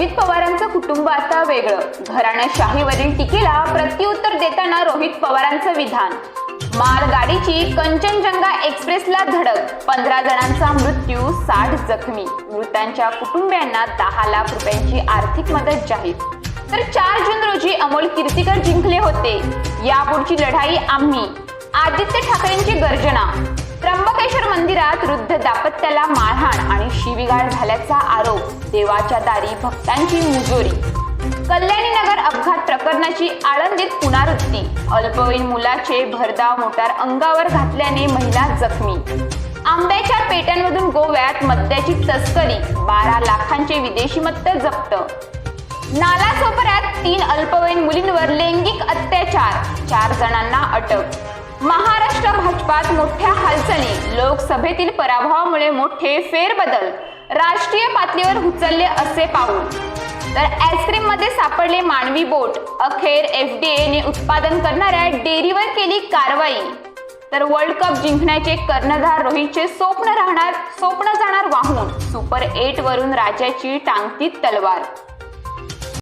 रोहित पवारांचं कुटुंब आता वेगळं. घराणेशाहीवरील टीकेला प्रत्युत्तर देताना रोहित पवारांचं विधान. मालगाडीची कंचनजंगा एक्सप्रेसला धडक, 15 जणांचा मृत्यू, 60 जखमी. मृतांच्या कुटुंबियांना 10 लाख रुपयांची आर्थिक मदत जाहीर. तर 4 जून रोजी अमोल कीर्तीकर जिंकले होते. यापुढची लढाई आम्ही. आदित्य ठाकरेंची गर्जना. त्र्यंबकेश्वर मंदिरात वृद्ध दाम्पत्याला मारहाण आणि शिवीगाळ झाल्याचा आरोप. देवाच्या दारी भक्तांची मुजोरी. कल्याणी नगर अपघात प्रकरणाची आळंदीत पुनरावृत्ती. अल्पवयीन मुलाचे भरधाव मोटार अंगावर घातल्याने महिला जखमी. आंब्याच्या पेट्यांमधून गोव्यात मद्याची तस्करी, 12 लाखांचे विदेशी मद्य जप्त. नालासोपाऱ्यात 3 अल्पवयीन मुलींवर लैंगिक अत्याचार, 4 जणांना अटक. महाराष्ट्र भाजपात मोठ्या हालचाली. लोकसभेतील पराभवामुळे मोठे फेरबदल. राष्ट्रीय पातळीवर उचलले असे पाऊल. तर आईस्क्रीम मध्ये सापडले मानवी बोट. अखेर FDA ने उत्पादन करणाऱ्या डेअरीवर केली कारवाई. तर वर्ल्ड कप जिंकण्याचे कर्णधार रोहितचे स्वप्न जाणार वाहून. सुपर 8 वरून राजाची टांगती तलवार.